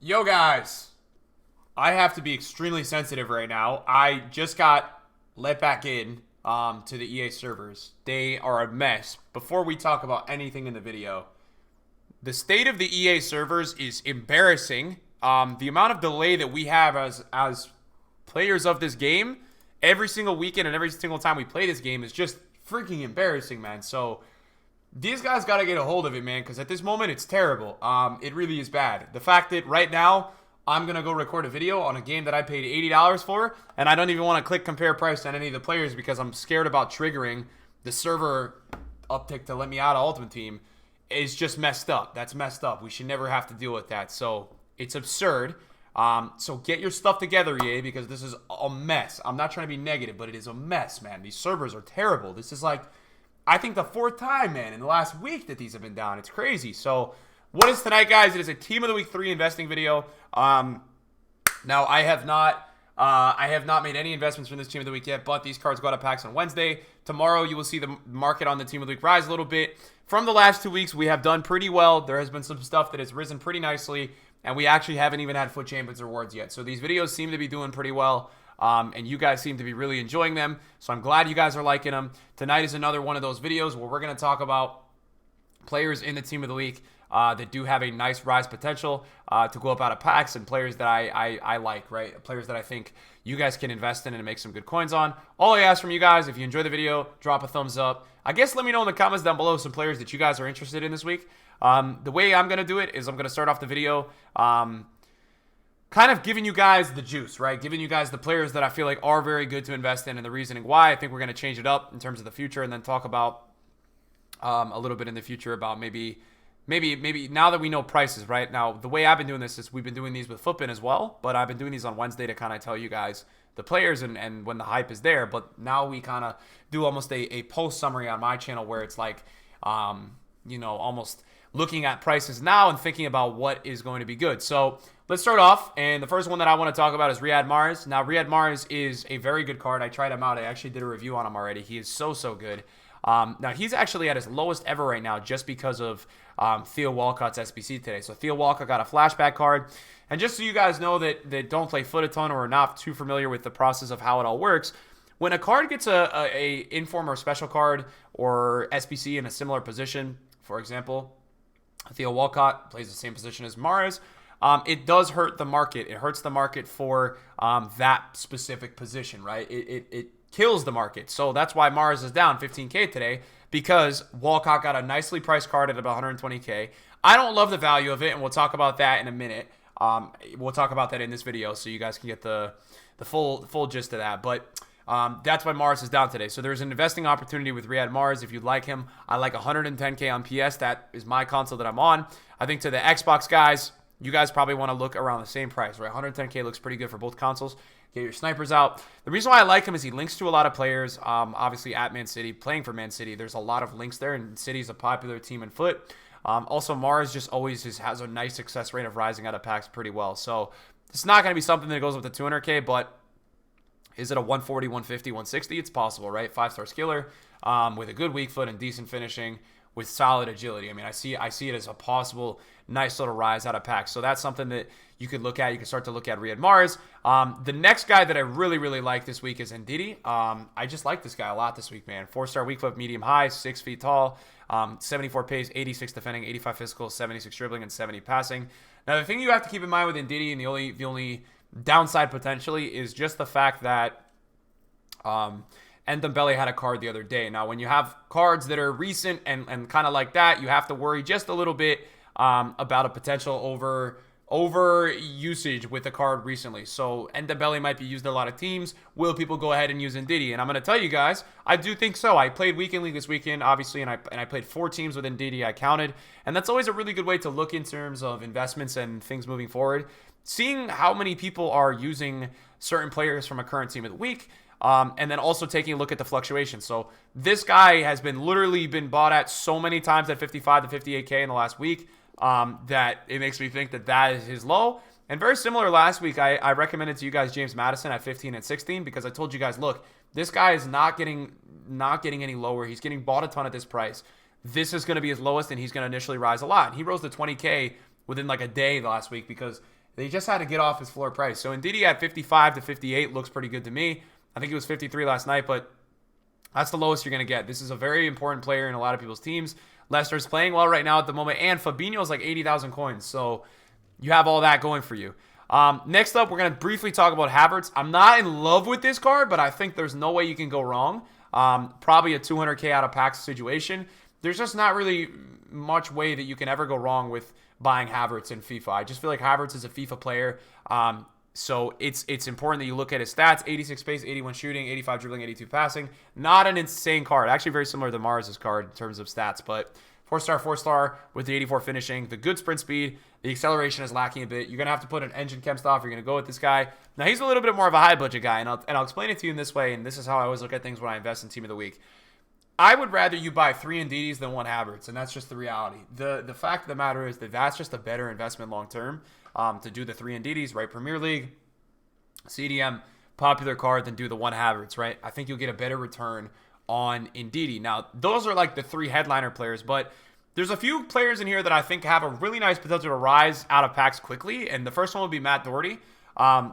Yo, guys, I have to be extremely sensitive right now. I just got let back in to the EA servers. They are a mess. Before we talk about anything in the video, the state of the EA servers is embarrassing. The amount of delay that we have as players of this game every single weekend and every single time we play this game is just freaking embarrassing, man. So these guys got to get a hold of it, man, because at this moment, it's terrible. It really is bad. The fact that right now, I'm going to go record a video on a game that I paid $80 for, and I don't even want to click compare price on any of the players because I'm scared about triggering the server uptick to let me out of Ultimate Team, is just messed up. That's messed up. We should never have to deal with that. So it's absurd. So get your stuff together, EA, because this is a mess. I'm not trying to be negative, but it is a mess, man. These servers are terrible. This is like, I think, the fourth time, man, in the last week that these have been down. It's crazy. So what is tonight, guys? It is a Team of the Week 3 investing video. Now, I have not made any investments from this Team of the Week yet, but these cards go out of packs on Wednesday. Tomorrow, you will see the market on the Team of the Week rise a little bit. From the last 2 weeks, we have done pretty well. There has been some stuff that has risen pretty nicely, and we actually haven't even had FUT Champions rewards yet. So these videos seem to be doing pretty well. And you guys seem to be really enjoying them. So I'm glad you guys are liking them. Tonight is another one of those videos where we're going to talk about players in the Team of the Week that do have a nice rise potential to go up out of packs, and players that I like, right? Players that I think you guys can invest in and make some good coins on. All I ask from you guys, if you enjoy the video, drop a thumbs up. I guess let me know in the comments down below some players that you guys are interested in this week. The way I'm going to do it is I'm going to start off the video kind of giving you guys the juice, right? Giving you guys the players that I feel like are very good to invest in and the reasoning why. I think we're going to change it up in terms of the future, and then talk about a little bit in the future about maybe now that we know prices, right? Now, the way I've been doing this is we've been doing these with FUTBIN as well, but I've been doing these on Wednesday to kind of tell you guys the players and when the hype is there. But now we kind of do almost a post summary on my channel where it's like, almost looking at prices now and thinking about what is going to be good. So let's start off, and the first one that I want to talk about is Riyad Mahrez. Now, Riyad Mahrez is a very good card. I tried him out. I actually did a review on him already. He is so good. Now, he's actually at his lowest ever right now just because of Theo Walcott's SBC today. So Theo Walcott got a flashback card. And just so you guys know that don't play FUT a ton or are not too familiar with the process of how it all works, when a card gets a inform or special card or SBC in a similar position, for example, Theo Walcott plays the same position as Mahrez, it does hurt the market. It hurts the market for that specific position, right? It kills the market. So that's why Mahrez is down 15K today, because Walcott got a nicely priced card at about 120K. I don't love the value of it, and we'll talk about that in a minute. We'll talk about that in this video so you guys can get the full gist of that. But that's why Mahrez is down today. So there's an investing opportunity with Riyad Mahrez if you'd like him. I like 110K on PS. That is my console that I'm on. I think to the Xbox guys, you guys probably want to look around the same price, right? 110K looks pretty good for both consoles. Get your snipers out. The reason why I like him is he links to a lot of players, obviously at Man City, playing for Man City. There's a lot of links there, and City's a popular team in FUT. Also, Mahrez just always has a nice success rate of rising out of packs pretty well. So it's not going to be something that goes up to 200K, but is it a 140, 150, 160? It's possible, right? 5-star skiller with a good weak foot and decent finishing with solid agility. I mean, I see it as a possible nice little rise out of packs. So that's something that you could look at. You can start to look at Riyad Mahrez. The next guy that I really like this week is Ndidi. I just like this guy a lot this week, man. 4-star weak foot, medium high, 6 feet tall, 74 pace, 86 defending, 85 physical, 76 dribbling, and 70 passing. Now, the thing you have to keep in mind with Ndidi, and the only downside potentially, is just the fact that Ndembele had a card the other day. Now, when you have cards that are recent and kind of like that, you have to worry just a little bit about a potential over usage with the card recently. So Ndembele might be used in a lot of teams. Will people go ahead and use Ndidi? And I'm going to tell you guys, I do think so. I played Weekend League this weekend, obviously, and I played 4 teams with Ndidi. I counted. And that's always a really good way to look in terms of investments and things moving forward. Seeing how many people are using certain players from a current team of the week, and then also taking a look at the fluctuation. So this guy has literally been bought at so many times at 55 to 58K in the last week that it makes me think that is his low. And very similar last week, I recommended to you guys James Maddison at 15 and 16 because I told you guys, look, this guy is not getting any lower. He's getting bought a ton at this price. This is going to be his lowest, and he's going to initially rise a lot. He rose to 20K within like a day last week because They just had to get off his floor price. So Ndidi at 55 to 58 looks pretty good to me. I think it was 53 last night, but that's the lowest you're going to get. This is a very important player in a lot of people's teams. Leicester's playing well right now at the moment, and Fabinho's like 80,000 coins. So you have all that going for you. Next up, we're going to briefly talk about Havertz. I'm not in love with this card, but I think there's no way you can go wrong. Probably a 200K out of packs situation. There's just not really much way that you can ever go wrong with buying Havertz in FIFA. I just feel like Havertz is a FIFA player. So it's important that you look at his stats. 86 pace, 81 shooting, 85 dribbling, 82 passing. Not an insane card. Actually very similar to Mahrez's card in terms of stats, but 4-star, 4-star with the 84 finishing. The good sprint speed. The acceleration is lacking a bit. You're going to have to put an engine chem stuff. You're going to go with this guy. Now, he's a little bit more of a high-budget guy, and I'll explain it to you in this way, and this is how I always look at things when I invest in Team of the Week. I would rather you buy 3 Ndidis than 1 Havertz, and that's just the reality. The fact of the matter is that that's just a better investment long-term to do the 3 Ndidis, right? Premier League, CDM, popular card than do the 1 Havertz, right? I think you'll get a better return on Ndidi. Now, those are like the 3 headliner players, but there's a few players in here that I think have a really nice potential to rise out of packs quickly, and the first one would be Matt Doherty.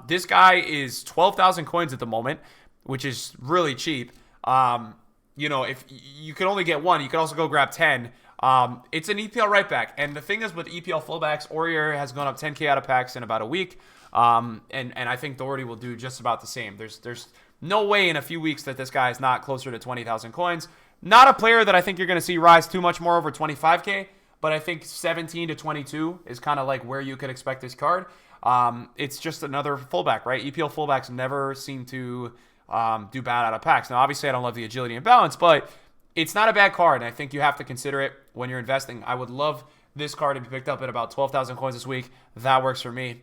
This guy is 12,000 coins at the moment, which is really cheap. You know, if you could only get 1, you could also go grab 10. It's an EPL right back, and the thing is with EPL fullbacks, Aurier has gone up 10K out of packs in about a week, and I think Doherty will do just about the same. There's no way in a few weeks that this guy is not closer to 20,000 coins. Not a player that I think you're going to see rise too much more over 25K, but I think 17 to 22 is kind of like where you could expect this card. It's just another fullback, right? EPL fullbacks never seem to do bad out of packs. Now, obviously, I don't love the agility and balance, but it's not a bad card, and I think you have to consider it when you're investing. I would love this card to be picked up at about 12,000 coins this week. That works for me.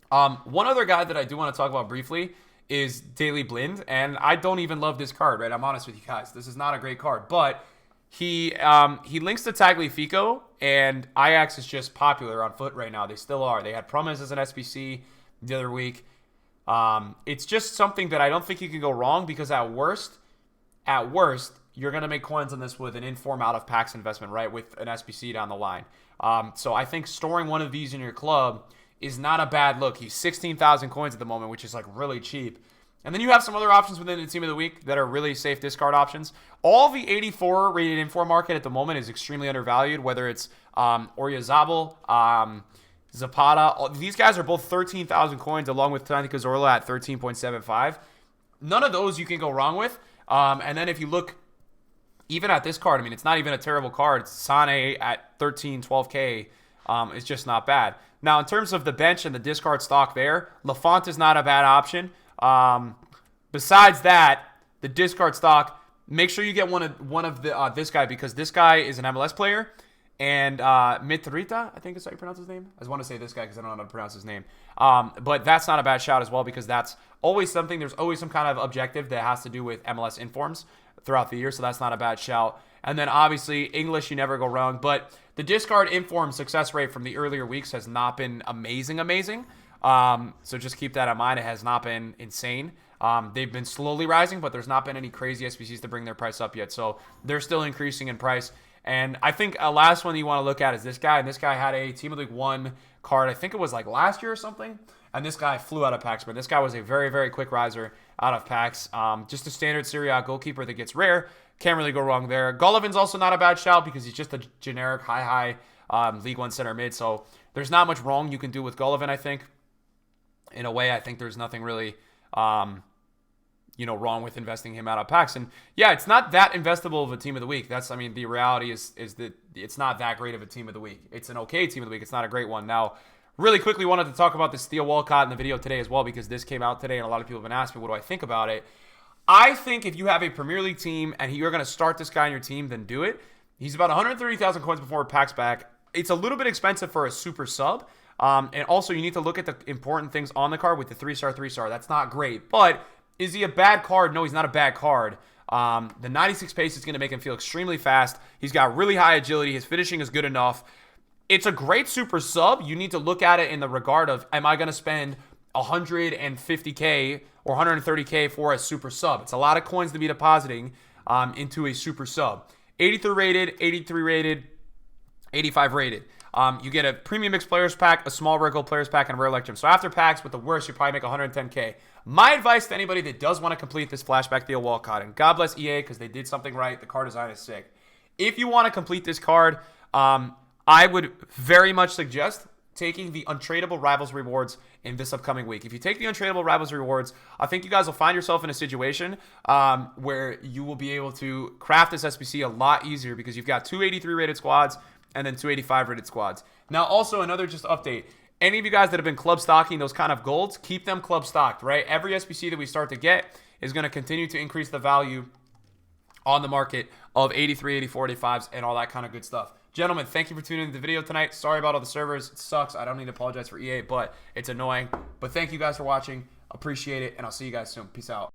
One other guy that I do want to talk about briefly is Daley Blind, and I don't even love this card, right? I'm honest with you guys. This is not a great card, but he links to Tagliafico, and Ajax is just popular on foot right now. They still are. They had Promes as an SBC the other week. It's just something that I don't think you can go wrong because at worst, you're going to make coins on this with an inform out of packs investment, right? With an SBC down the line. So I think storing one of these in your club is not a bad look. He's 16,000 coins at the moment, which is like really cheap. And then you have some other options within the Team of the Week that are really safe discard options. All the 84 rated inform market at the moment is extremely undervalued, whether it's Oyarzabal, Zapata. These guys are both 13,000 coins along with Santi Cazorla at 13.75. None of those you can go wrong with. And then if you look even at this card, I mean, it's not even a terrible card. Sane at 13, 12K is just not bad. Now, in terms of the bench and the discard stock there, Lafont is not a bad option. Besides that, the discard stock, make sure you get one of the this guy because this guy is an MLS player. And Mitrita, I think is how you pronounce his name. I just want to say this guy because I don't know how to pronounce his name. But that's not a bad shout as well because that's always something. There's always some kind of objective that has to do with MLS informs throughout the year, so that's not a bad shout. And then obviously English, you never go wrong. But the discard inform success rate from the earlier weeks has not been amazing. So just keep that in mind. It has not been insane. They've been slowly rising, but there's not been any crazy SBCs to bring their price up yet. So they're still increasing in price. And I think a last one you want to look at is this guy. And this guy had a Team of the League 1 card. I think it was like last year or something. And this guy flew out of packs. But this guy was a very, very quick riser out of packs. Just a standard Serie A goalkeeper that gets rare. Can't really go wrong there. Gollivan's also not a bad shout because he's just a generic high League 1 center mid. So there's not much wrong you can do with Gollivan, I think. In a way, I think there's nothing really wrong with investing him out of packs. And yeah, it's not that investable of a Team of the Week. The reality is that it's not that great of a Team of the Week. It's an okay Team of the Week. It's not a great one. Now, really quickly wanted to talk about this Theo Walcott in the video today as well because this came out today and a lot of people have been asking me, what do I think about it? I think if you have a Premier League team and you're going to start this guy on your team, then do it. He's about 130,000 coins before packs back. It's a little bit expensive for a super sub. And also you need to look at the important things on the card with the 3-star. That's not great, but is he a bad card? No, he's not a bad card. The 96 pace is going to make him feel extremely fast. He's got really high agility. His finishing is good enough. It's a great super sub. You need to look at it in the regard of, am I going to spend 150K or 130K for a super sub? It's a lot of coins to be depositing into a super sub. 83 rated, 83 rated, 85 rated. You get a premium mixed players pack, a small rare gold players pack, and a rare elect gem. So after packs, with the worst, you probably make 110K. My advice to anybody that does want to complete this flashback deal Walcott, and God bless EA because they did something right. The card design is sick. If you want to complete this card, I would very much suggest taking the untradeable rivals rewards in this upcoming week. If you take the untradeable rivals rewards, I think you guys will find yourself in a situation where you will be able to craft this SBC a lot easier because you've got 283 rated squads and then 285 rated squads. Now, also another just update. Any of you guys that have been club stocking those kind of golds, keep them club stocked, right? Every SBC that we start to get is going to continue to increase the value on the market of 83, 84, 85s, and all that kind of good stuff. Gentlemen, thank you for tuning into the video tonight. Sorry about all the servers. It sucks. I don't need to apologize for EA, but it's annoying. But thank you guys for watching. Appreciate it, and I'll see you guys soon. Peace out.